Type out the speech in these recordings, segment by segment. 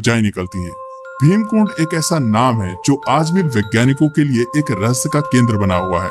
ऊर्जाएं निकलती हैं। भीमकुंड एक ऐसा नाम है जो आज भी वैज्ञानिकों के लिए एक रहस्य का केंद्र बना हुआ है।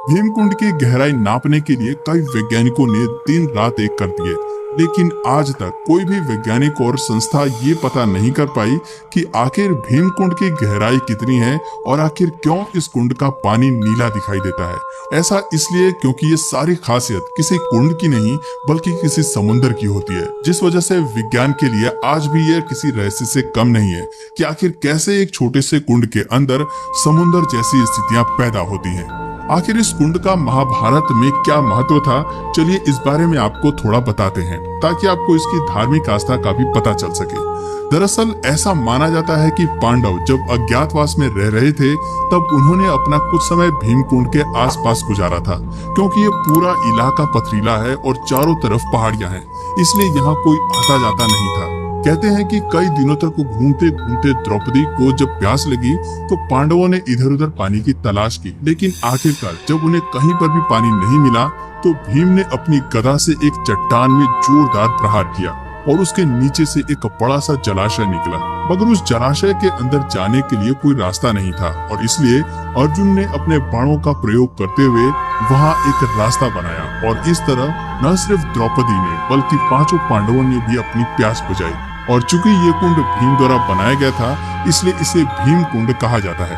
भीमकुंड की गहराई नापने के लिए कई वैज्ञानिकों ने दिन रात एक कर दिए, लेकिन आज तक कोई भी वैज्ञानिक और संस्था ये पता नहीं कर पाई कि आखिर भीमकुंड की गहराई कितनी है और आखिर क्यों इस कुंड का पानी नीला दिखाई देता है। ऐसा इसलिए क्योंकि ये सारी खासियत किसी कुंड की नहीं बल्कि किसी समुद्र की होती है, जिस वजह से विज्ञान के लिए आज भी यह किसी रहस्य से कम नहीं है कि आखिर कैसे एक छोटे से कुंड के अंदर समुद्र जैसी स्थितियां पैदा होती हैं। आखिर इस कुंड का महाभारत में क्या महत्व था, चलिए इस बारे में आपको थोड़ा बताते हैं ताकि आपको इसकी धार्मिक आस्था का भी पता चल सके। दरअसल ऐसा माना जाता है कि पांडव जब अज्ञातवास में रह रहे थे तब उन्होंने अपना कुछ समय भीमकुंड के आसपास गुजारा था, क्योंकि ये पूरा इलाका पथरीला है और चारों तरफ पहाड़ियां हैं, इसलिए यहाँ कोई आता जाता नहीं था। कहते हैं कि कई दिनों तक घूमते घूमते द्रौपदी को जब प्यास लगी तो पांडवों ने इधर उधर पानी की तलाश की, लेकिन आखिरकार जब उन्हें कहीं पर भी पानी नहीं मिला तो भीम ने अपनी गदा से एक चट्टान में जोरदार प्रहार किया और उसके नीचे से एक बड़ा सा जलाशय निकला। मगर उस जलाशय के अंदर जाने के लिए कोई रास्ता नहीं था और इसलिए अर्जुन ने अपने बाणों का प्रयोग करते हुए वहां एक रास्ता बनाया और इस तरह न सिर्फ द्रौपदी ने बल्कि पांचों पांडवों ने भी अपनी प्यास बुझाई। और चूंकि ये कुंड भीम द्वारा बनाया गया था इसलिए इसे भीम कुंड कहा जाता है।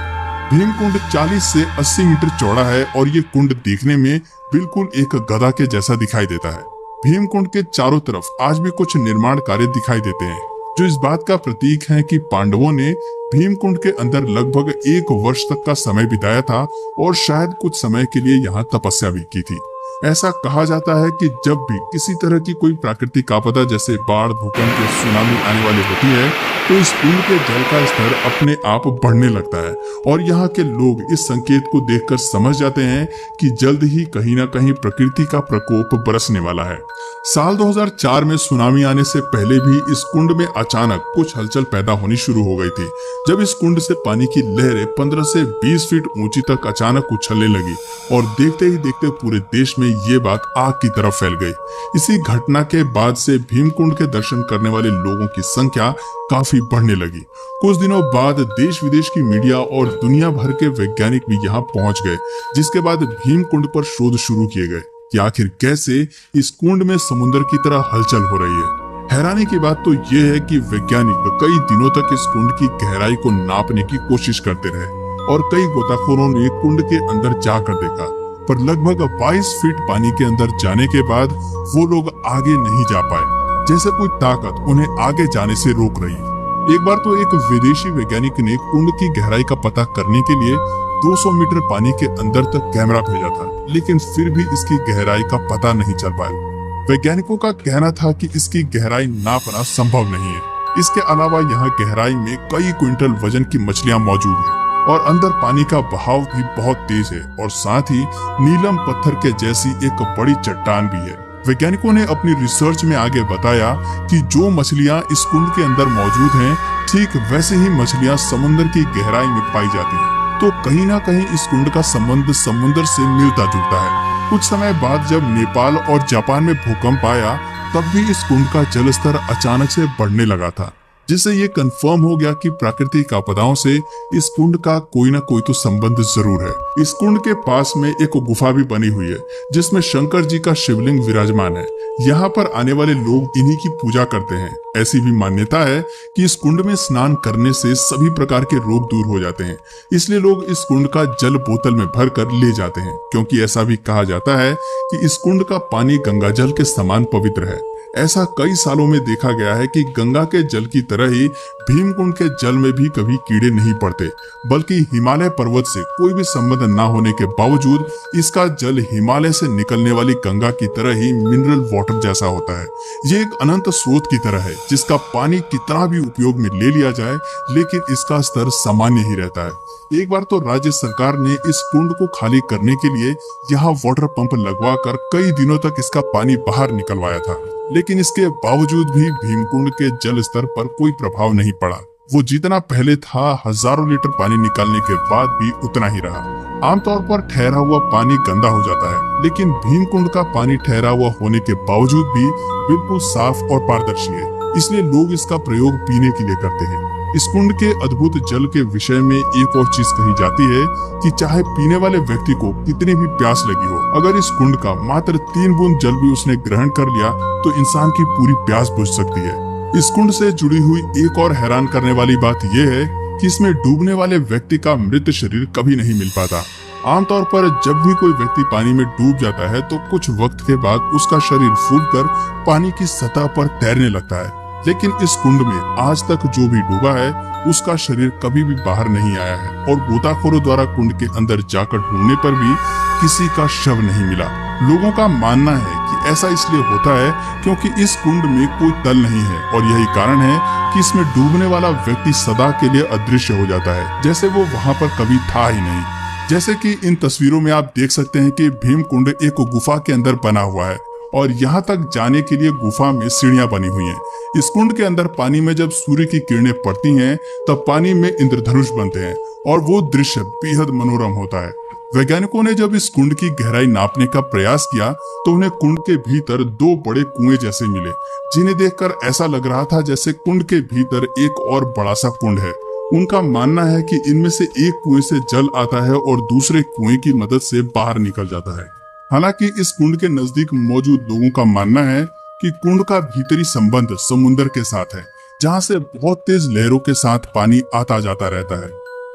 भीम कुंड 40 से 80 मीटर चौड़ा है और ये कुंड देखने में बिल्कुल एक गदा के जैसा दिखाई देता है। भीम कुंड के चारों तरफ आज भी कुछ निर्माण कार्य दिखाई देते हैं जो इस बात का प्रतीक है कि पांडवों ने भीम कुंड के अंदर लगभग 1 वर्ष तक का समय बिताया था और शायद कुछ समय के लिए यहाँ तपस्या भी की थी। ऐसा कहा जाता है कि जब भी किसी तरह की कोई प्राकृतिक आपदा जैसे बाढ़, भूकंप या सुनामी आने वाली होती है तो इस कुंड के जल का स्तर अपने आप बढ़ने लगता है और यहाँ के लोग इस संकेत को देखकर समझ जाते हैं कि जल्द ही कहीं न कहीं प्रकृति का प्रकोप बरसने वाला है। साल 2004 में सुनामी आने से पहले भी इस कुंड में अचानक कुछ हलचल पैदा होनी शुरू हो गई थी, जब इस कुंड से पानी की लहरें 15 से 20 फीट ऊंची तक अचानक उछलने लगी और देखते ही देखते पूरे देश में ये बात आग की तरह फैल गई। इसी घटना के बाद से भीमकुंड के दर्शन करने वाले लोगों की संख्या काफी बढ़ने लगी। कुछ दिनों बाद देश विदेश की मीडिया और दुनिया भर के वैज्ञानिक भी यहाँ पहुंच गए, जिसके बाद भीमकुंड पर शोध शुरू किए गए कि आखिर कैसे इस कुंड में समुद्र की तरह हलचल हो रही है। हैरानी की बात तो ये है कि वैज्ञानिक कई दिनों तक इस कुंड की गहराई को नापने की कोशिश करते रहे और कई गोताखोरों ने कुंड के अंदर जाकर देखा, पर लगभग 22 फीट पानी के अंदर जाने के बाद वो लोग आगे नहीं जा पाए, जैसे कोई ताकत उन्हें आगे जाने से रोक रही है। एक बार तो एक विदेशी वैज्ञानिक ने कुंड की गहराई का पता करने के लिए 200 मीटर पानी के अंदर तक कैमरा भेजा था, लेकिन फिर भी इसकी गहराई का पता नहीं चल पाया। वैज्ञानिकों का कहना था कि इसकी गहराई नापना संभव नहीं है। इसके अलावा यहाँ गहराई में कई क्विंटल वजन की मछलियाँ मौजूद हैं और अंदर पानी का बहाव भी बहुत तेज है और साथ ही नीलम पत्थर के जैसी एक बड़ी चट्टान भी है। वैज्ञानिकों ने अपनी रिसर्च में आगे बताया कि जो मछलियां इस कुंड के अंदर मौजूद हैं, ठीक वैसे ही मछलियां समुद्र की गहराई में पाई जाती हैं। तो कहीं ना कहीं इस कुंड का संबंध समुद्र से मिलता जुलता है। कुछ समय बाद जब नेपाल और जापान में भूकंप आया तब भी इस कुंड का जल स्तर अचानक से बढ़ने लगा था, जिससे ये कंफर्म हो गया कि प्राकृतिक आपदाओं से इस कुंड का कोई ना कोई तो संबंध जरूर है। इस कुंड के पास में एक गुफा भी बनी हुई है जिसमें शंकर जी का शिवलिंग विराजमान है। यहाँ पर आने वाले लोग इन्हीं की पूजा करते हैं। ऐसी भी मान्यता है कि इस कुंड में स्नान करने से सभी प्रकार के रोग दूर हो जाते हैं, इसलिए लोग इस कुंड का जल बोतल में भर कर ले जाते हैं, क्योंकि ऐसा भी कहा जाता है कि इस कुंड का पानी गंगा जल के समान पवित्र है। ऐसा कई सालों में देखा गया है कि गंगा के जल की तरह ही भीमकुंड के जल में भी कभी कीड़े नहीं पड़ते, बल्कि हिमालय पर्वत से कोई भी संबंध न होने के बावजूद इसका जल हिमालय से निकलने वाली गंगा की तरह ही मिनरल वाटर जैसा होता है। ये एक अनंत स्रोत की तरह है जिसका पानी कितना भी उपयोग में ले लिया जाए, लेकिन इसका स्तर सामान्य ही रहता है। एक बार तो राज्य सरकार ने इस कुंड को खाली करने के लिए यहाँ वाटर पंप लगवाकर कई दिनों तक इसका पानी बाहर निकलवाया था, लेकिन इसके बावजूद भी भीमकुंड के जल स्तर पर कोई प्रभाव नहीं पड़ा। वो जितना पहले था, हजारों लीटर पानी निकालने के बाद भी उतना ही रहा। आमतौर पर ठहरा हुआ पानी गंदा हो जाता है, लेकिन भीमकुंड का पानी ठहरा हुआ होने के बावजूद भी बिल्कुल साफ और पारदर्शी है, इसलिए लोग इसका प्रयोग पीने के लिए करते हैं। इस कुंड के अद्भुत जल के विषय में एक और चीज कही जाती है कि चाहे पीने वाले व्यक्ति को कितनी भी प्यास लगी हो, अगर इस कुंड का मात्र 3 बूंद जल भी उसने ग्रहण कर लिया तो इंसान की पूरी प्यास बुझ सकती है। इस कुंड से जुड़ी हुई एक और हैरान करने वाली बात यह है कि इसमें डूबने वाले व्यक्ति का मृत शरीर कभी नहीं मिल पाता। आमतौर पर जब भी कोई व्यक्ति पानी में डूब जाता है तो कुछ वक्त के बाद उसका शरीर फूलकर पानी की सतह पर तैरने लगता है, लेकिन इस कुंड में आज तक जो भी डूबा है उसका शरीर कभी भी बाहर नहीं आया है और गोताखोरों द्वारा कुंड के अंदर जाकर ढूंढने पर भी किसी का शव नहीं मिला। लोगों का मानना है कि ऐसा इसलिए होता है क्योंकि इस कुंड में कोई तल नहीं है और यही कारण है कि इसमें डूबने वाला व्यक्ति सदा के लिए अदृश्य हो जाता है, जैसे वो वहाँ पर कभी था ही नहीं। जैसे कि इन तस्वीरों में आप देख सकते हैं कि भीम कुंड एक गुफा के अंदर बना हुआ है और यहाँ तक जाने के लिए गुफा में सीढ़ियां बनी हुई हैं। इस कुंड के अंदर पानी में जब सूर्य की किरणें पड़ती हैं तब पानी में इंद्रधनुष बनते हैं और वो दृश्य बेहद मनोरम होता है। वैज्ञानिकों ने जब इस कुंड की गहराई नापने का प्रयास किया तो उन्हें कुंड के भीतर 2 बड़े कुएं जैसे मिले, जिन्हें देखकर ऐसा लग रहा था जैसे कुंड के भीतर एक और बड़ा सा कुंड है। उनका मानना है कि इनमें से एक कुएं से जल आता है और दूसरे कुएं की मदद से बाहर निकल जाता है। हालांकि इस कुंड के नजदीक मौजूद लोगों का मानना है कि कुंड का भीतरी संबंध समुद्र के साथ है, जहां से बहुत तेज लहरों के साथ पानी आता जाता रहता है।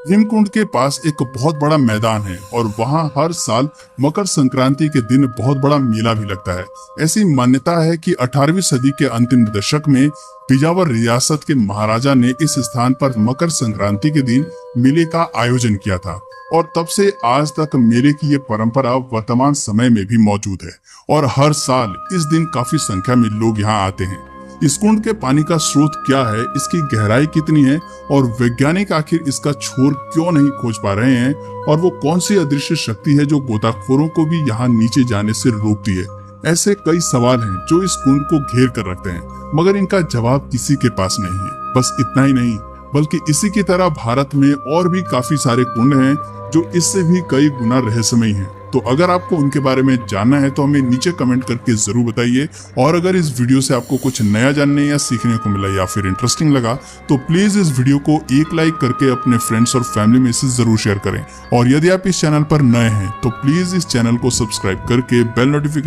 भीम कुंड के पास एक बहुत बड़ा मैदान है और वहां हर साल मकर संक्रांति के दिन बहुत बड़ा मेला भी लगता है। ऐसी मान्यता है कि 18वीं सदी के अंतिम दशक में बिजावर रियासत के महाराजा ने इस स्थान पर मकर संक्रांति के दिन मेले का आयोजन किया था और तब से आज तक मेले की ये परंपरा वर्तमान समय में भी मौजूद है और हर साल इस दिन काफी संख्या में लोग यहाँ आते हैं। इस कुंड के पानी का स्रोत क्या है, इसकी गहराई कितनी है और वैज्ञानिक आखिर इसका छोर क्यों नहीं खोज पा रहे हैं और वो कौन सी अदृश्य शक्ति है जो गोताखोरों को भी यहाँ नीचे जाने से रोकती है। ऐसे कई सवाल हैं जो इस कुंड को घेर कर रखते हैं, मगर इनका जवाब किसी के पास नहीं है। बस इतना ही नहीं, बल्कि इसी की तरह भारत में और भी काफी सारे कुंड हैं जो इससे भी कई गुना रहस्यमयी हैं। तो अगर आपको उनके बारे में जानना है तो हमें नीचे कमेंट करके जरूर बताइए। और अगर इस वीडियो से आपको कुछ नया जानने या सीखने को मिला या फिर इंटरेस्टिंग लगा तो प्लीज इस वीडियो को एक लाइक करके अपने फ्रेंड्स और फैमिली में से जरूर शेयर करें। और यदि आप इस चैनल पर नए हैं तो प्लीज इस चैनल को सब्सक्राइब करके बेल नोटिफिकेशन